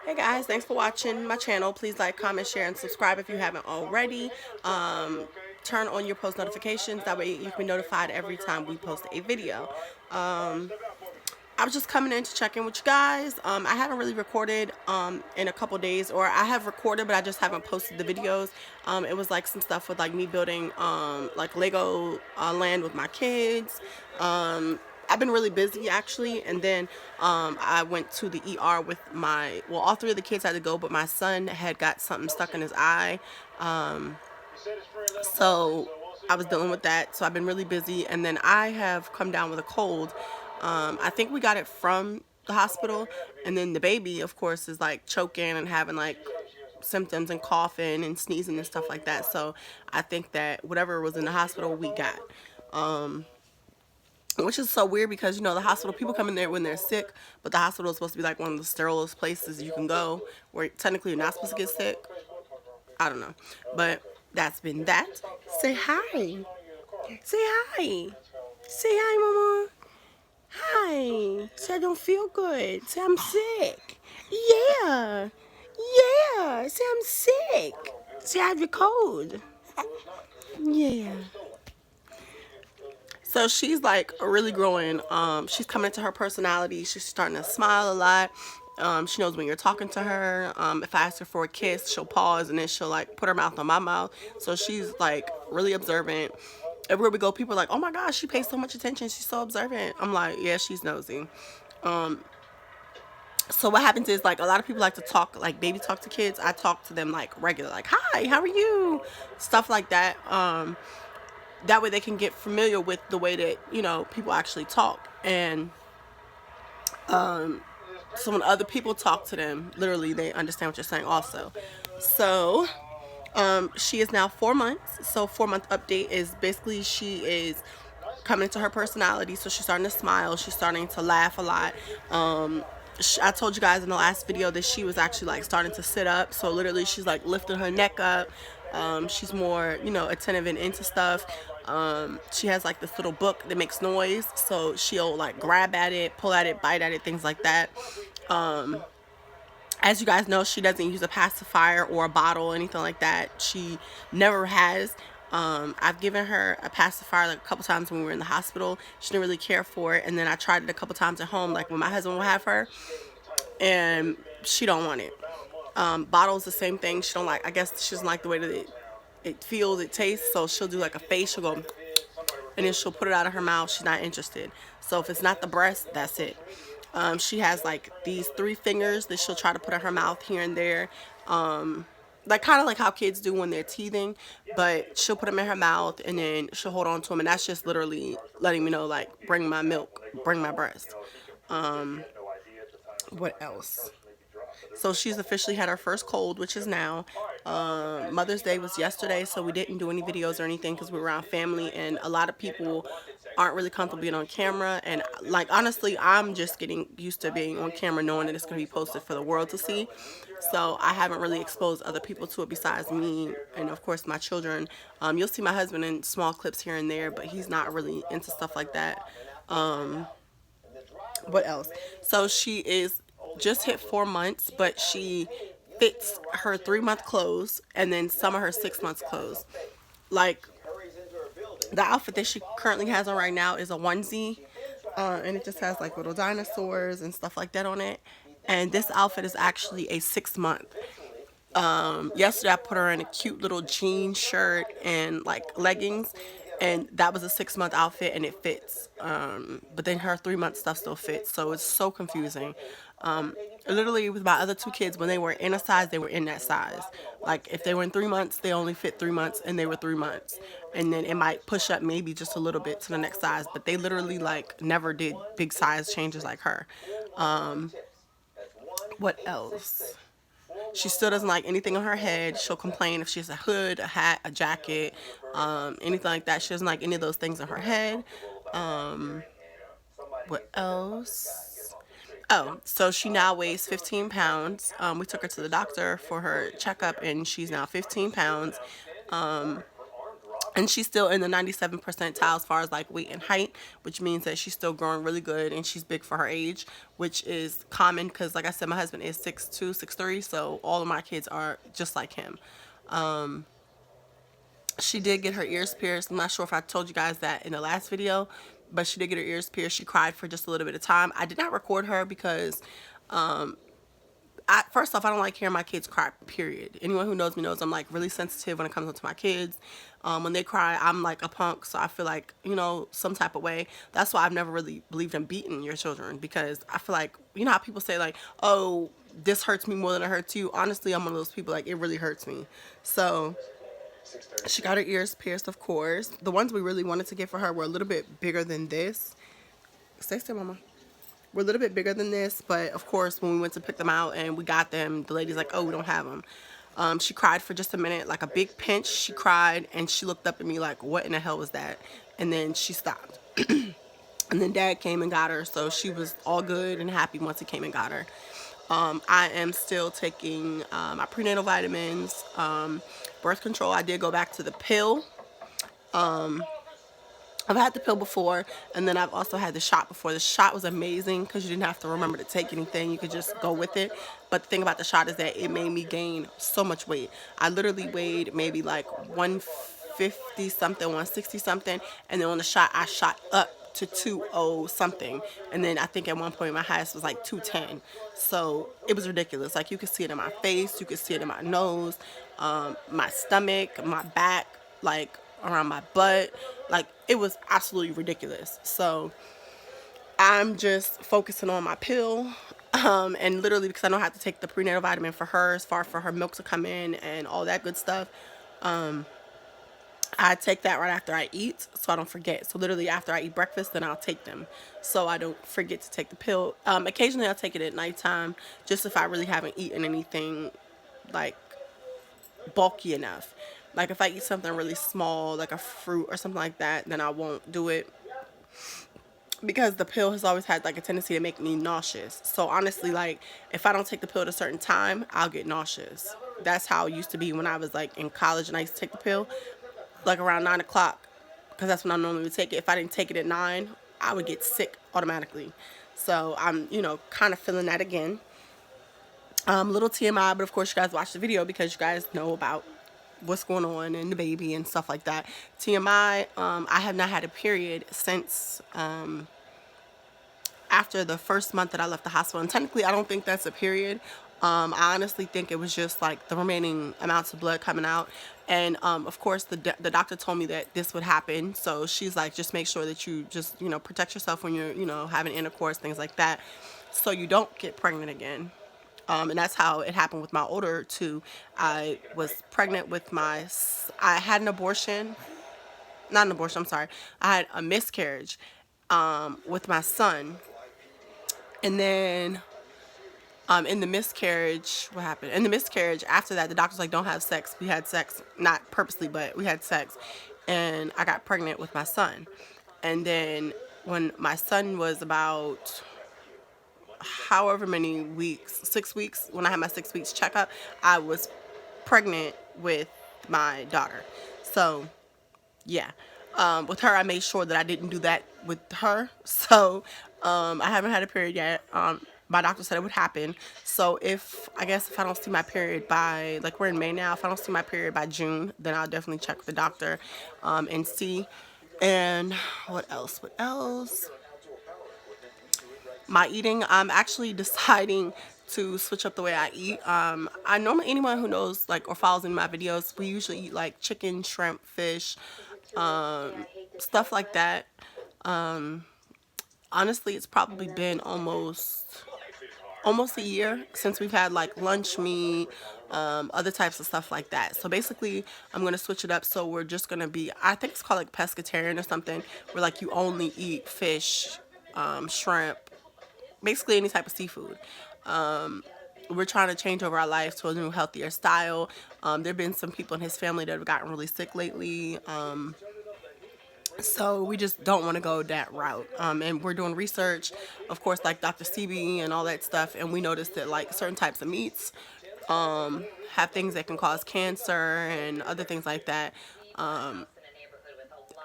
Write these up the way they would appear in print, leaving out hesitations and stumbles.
Hey guys, thanks for watching my channel. Please like, comment, share, and subscribe if you haven't already. Turn on your post notifications. That way you can be notified every time we post a video. I was just coming in to check in with you guys. I haven't really recorded in a couple days, or I have recorded, but I just haven't posted the videos. It was like some stuff with like me building like Lego land with my kids. I've been really busy actually, and then I went to the ER with well, all three of the kids had to go, but my son had got something stuck in his eye. So I was dealing with that. So I've been really busy, and then I have come down with a cold. I think we got it from the hospital, and then the baby, of course, is like choking and having like symptoms and coughing and sneezing and stuff like that. So I think that whatever was in the hospital, we got. Which is so weird because, you know, the hospital, people come in there when they're sick, but the hospital is supposed to be like one of the sterilest places you can go where technically you're not supposed to get sick. I don't know. But that's been that. Say hi. Say hi. Say hi, mama. Hi. Say I don't feel good. Say I'm sick. Yeah. Yeah. Say I'm sick. Say I have a cold. Yeah. So she's like really growing. She's coming into her personality. She's starting to smile a lot. She knows when you're talking to her. If I ask her for a kiss, she'll pause and then she'll like put her mouth on my mouth. So she's like really observant. Everywhere we go, people are like, "Oh my gosh, she pays so much attention. She's so observant." I'm like, "Yeah, she's nosy." So what happens is like a lot of people like to talk, like baby talk to kids. I talk to them like regular, like, "Hi, how are you?" Stuff like that. That way they can get familiar with the way that, you know, people actually talk. And so when other people talk to them, literally they understand what you're saying also. So she is now 4 months. So 4 month update is basically she is coming into her personality. So she's starting to smile. She's starting to laugh a lot. I told you guys in the last video that she was actually like starting to sit up. So literally she's like lifting her neck up. She's more, you know, attentive and into stuff. She has like this little book that makes noise. So she'll like grab at it, pull at it, bite at it, things like that. As you guys know, she doesn't use a pacifier or a bottle or anything like that. She never has. I've given her a pacifier like a couple times when we were in the hospital. She didn't really care for it, and then I tried it a couple times at home, like when my husband would have her, and she don't want it. Bottles the same thing. She don't like. I guess she doesn't like the way that it feels, it tastes. So she'll do like a face. She'll go, and then she'll put it out of her mouth. She's not interested. So if it's not the breast, that's it. She has like these 3 fingers that she'll try to put in her mouth here and there. Like kind of like how kids do when they're teething, but she'll put them in her mouth and then she'll hold on to them, and that's just literally letting me know like bring my milk, bring my breast. What else? So she's officially had her first cold, which is now. Mother's Day was yesterday, so we didn't do any videos or anything because we were around family, and a lot of people aren't really comfortable being on camera. And like honestly, I'm just getting used to being on camera, knowing that it's going to be posted for the world to see. So I haven't really exposed other people to it besides me and of course my children. You'll see my husband in small clips here and there, but he's not really into stuff like that. What else? So she is just hit 4 months, but she fits her 3 month clothes and then some of her 6 months clothes. Like the outfit that she currently has on right now is a onesie, and it just has like little dinosaurs and stuff like that on it. And this outfit is actually a 6 month. Yesterday I put her in a cute little jean shirt and like leggings, and that was a 6 month outfit and it fits. But then her 3 month stuff still fits, so it's so confusing. Literally with my other 2 kids, when they were in a size, they were in that size. Like if they were in 3 months, they only fit 3 months, and they were 3 months. And then it might push up maybe just a little bit to the next size, but they literally like never did big size changes like her. What else? She still doesn't like anything on her head. She'll complain if she has a hood, a hat, a jacket, anything like that. She doesn't like any of those things on her head. What else? Oh, so she now weighs 15 pounds. We took her to the doctor for her checkup, and she's now 15 pounds. and she's still in the 97 percentile as far as like weight and height, which means that she's still growing really good and she's big for her age, which is common because, like I said, my husband is 6'2", 6'3", so all of my kids are just like him. She did get her ears pierced. I'm not sure if I told you guys that in the last video, but she did get her ears pierced. She cried for just a little bit of time. I did not record her because first off, I don't like hearing my kids cry, period. Anyone who knows me knows I'm like really sensitive when it comes to my kids. When they cry, I'm like a punk, so I feel like, some type of way. That's why I've never really believed in beating your children, because I feel like, how people say like, oh, this hurts me more than it hurts you. Honestly, I'm one of those people, like, it really hurts me. So she got her ears pierced, of course. The ones we really wanted to get for her were a little bit bigger than this. Stay still, mama. We're a little bit bigger than this, but of course, when we went to pick them out and we got them, the lady's like, oh, we don't have them. She cried for just a minute, like a big pinch. She cried and she looked up at me like, what in the hell was that? And then she stopped. And then Dad came and got her, so she was all good and happy once he came and got her. I am still taking my prenatal vitamins, birth control. I did go back to the pill. I've had the pill before, and then I've also had the shot before. The shot was amazing because you didn't have to remember to take anything. You could just go with it. But the thing about the shot is that it made me gain so much weight. I literally weighed maybe like 150 something, 160 something, and then on the shot, I shot up to 20 something, and then I think at one point my highest was like 210. So it was ridiculous. Like, you could see it in my face, you could see it in my nose, my stomach, my back, like around my butt. Like, it was absolutely ridiculous. So I'm just focusing on my pill, and literally, because I don't have to take the prenatal vitamin for her, as far for her milk to come in and all that good stuff. I take that right after I eat, so I don't forget. So literally after I eat breakfast, then I'll take them, so I don't forget to take the pill. Occasionally I'll take it at nighttime, just if I really haven't eaten anything like bulky enough. Like, if I eat something really small, like a fruit or something like that, then I won't do it, because the pill has always had like a tendency to make me nauseous. So honestly, like, if I don't take the pill at a certain time, I'll get nauseous. That's how it used to be when I was like in college and I used to take the pill like around 9 o'clock, because that's when I normally would take it. If I didn't take it at 9, I would get sick automatically. So I'm, kind of feeling that again. Little TMI, but of course you guys watch the video because you guys know about what's going on and the baby and stuff like that. TMI, I have not had a period since after the first month that I left the hospital. And technically, I don't think that's a period. I honestly think it was just like the remaining amounts of blood coming out. And of course, the doctor told me that this would happen. So she's like, just make sure that you just, protect yourself when you're, having intercourse, things like that, so you don't get pregnant again. And that's how it happened with my older two. I was pregnant with I had an abortion. Not an abortion, I'm sorry. I had a miscarriage with my son. And then in the miscarriage, what happened? In the miscarriage, after that, the doctor's like, don't have sex. We had sex, not purposely, but we had sex. And I got pregnant with my son. And then when my son was about however many weeks, 6 weeks, when I had my 6 weeks checkup, I was pregnant with my daughter. So, yeah. With her, I made sure that I didn't do that with her. So, I haven't had a period yet. My doctor said it would happen. So if I don't see my period by, like, we're in May now, if I don't see my period by June, then I'll definitely check with the doctor and see. And what else? My eating, I'm actually deciding to switch up the way I eat. I normally, anyone who knows, like, or follows in my videos, we usually eat like chicken, shrimp, fish, stuff like that. Honestly, it's probably been almost a year since we've had like lunch meat, other types of stuff like that. So basically, I'm going to switch it up. So we're just going to be, I think it's called like pescatarian or something, where like you only eat fish, shrimp, basically any type of seafood. We're trying to change over our life to a new, healthier style. There have been some people in his family that have gotten really sick lately. So we just don't want to go that route. And we're doing research, of course, like Dr. CB and all that stuff. And we noticed that like certain types of meats have things that can cause cancer and other things like that.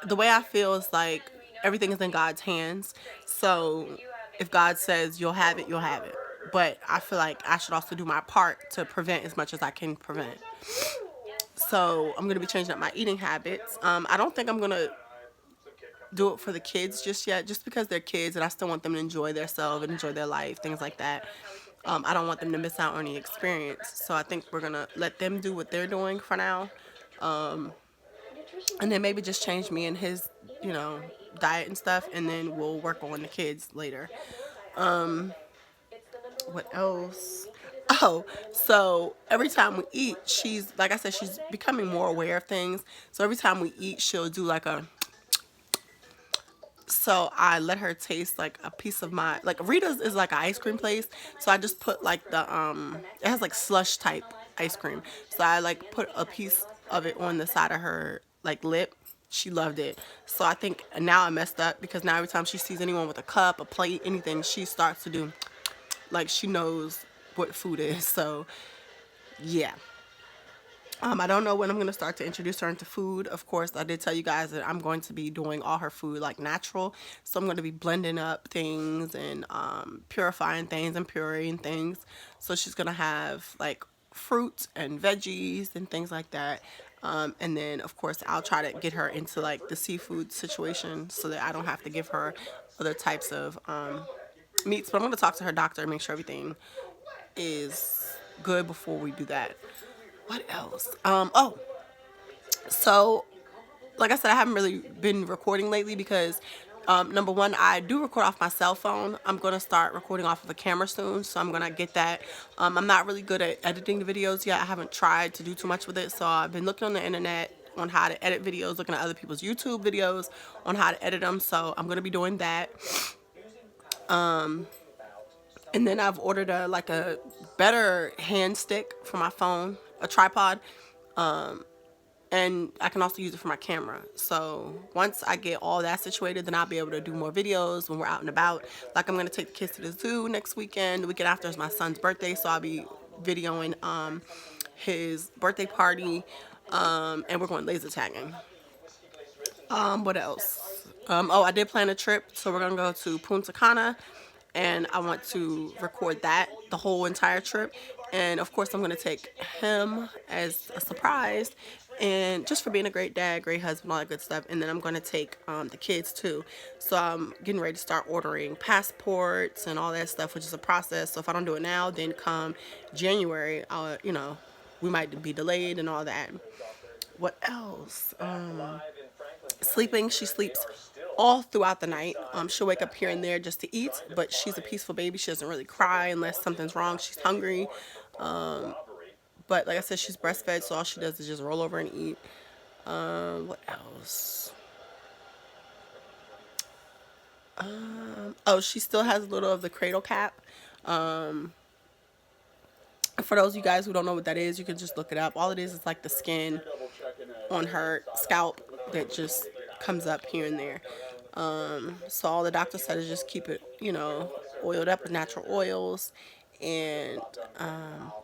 the way I feel is like everything is in God's hands. So if God says you'll have it, you'll have it. But I feel like I should also do my part to prevent as much as I can prevent. So I'm gonna be changing up my eating habits. I don't think I'm gonna do it for the kids just yet, just because they're kids and I still want them to enjoy themselves and enjoy their life, things like that. I don't want them to miss out on the experience. So I think we're gonna let them do what they're doing for now, and then maybe just change me and his, you know, diet and stuff, and then we'll work on the kids later. What else? Oh, so every time we eat, she's like I said, she's becoming more aware of things. So every time we eat, she'll do like a. So I let her taste like a piece of my like Rita's is like an ice cream place. So I just put like the it has like slush type ice cream. So I like put a piece of it on the side of her like lip. She loved it. So I think now I messed up because now every time she sees anyone with a cup, a plate, anything, she starts to do like she knows what food is. So yeah. I don't know when I'm gonna start to introduce her into food. Of course, I did tell you guys that I'm going to be doing all her food like natural. So I'm going to be blending up things and purifying things and pureeing things. So she's gonna have like fruits and veggies and things like that. And then of course I'll try to get her into like the seafood situation so that I don't have to give her other types of meats. But I'm gonna talk to her doctor and make sure everything is good before we do that. What else? Oh, so like I said, I haven't really been recording lately because number one, I do record off my cell phone. I'm gonna start recording off of a camera soon, so I'm gonna get that. I'm not really good at editing the videos yet. I haven't tried to do too much with it, so I've been looking on the internet on how to edit videos, looking at other people's YouTube videos on how to edit them. So I'm gonna be doing that. And then I've ordered a like a better hand stick for my phone, a tripod, and I can also use it for my camera. So once I get all that situated, then I'll be able to do more videos when we're out and about. Like I'm gonna take the kids to the zoo next weekend. The weekend after is my son's birthday, so I'll be videoing his birthday party, and we're going laser tagging. What else? Oh, I did plan a trip, so we're gonna go to Punta Cana, and I want to record that the whole entire trip. And of course, I'm gonna take him as a surprise, and just for being a great dad, great husband, all that good stuff. And then I'm gonna take the kids too. So I'm getting ready to start ordering passports and all that stuff, which is a process. So if I don't do it now, then come January, we might be delayed and all that. What else? Sleeping, she sleeps all throughout the night. She'll wake up here and there just to eat, but she's a peaceful baby. She doesn't really cry unless something's wrong. She's hungry. But like I said, she's breastfed, so all she does is just roll over and eat. What else? Oh, she still has a little of the cradle cap. For those of you guys who don't know what that is, you can just look it up. All it is like the skin on her scalp that just comes up here and there. So all the doctor said is just keep it, oiled up with natural oils, and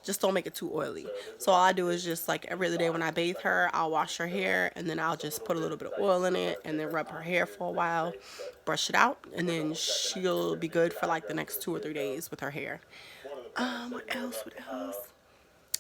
just don't make it too oily. So all I do is just like every other day when I bathe her, I'll wash her hair, and then I'll just put a little bit of oil in it and then rub her hair for a while, brush it out, and then she'll be good for like the next 2 or 3 days with her hair. What else? What else?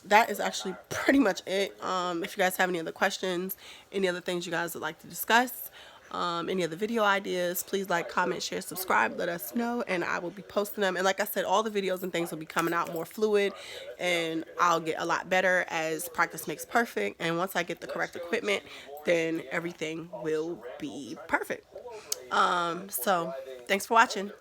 That is actually pretty much it. If you guys have any other questions, any other things you guys would like to discuss, any other video ideas, please like, comment, share, subscribe, let us know, and I will be posting them. And like I said, all the videos and things will be coming out more fluid, and I'll get a lot better as practice makes perfect. And once I get the correct equipment, then everything will be perfect. So thanks for watching.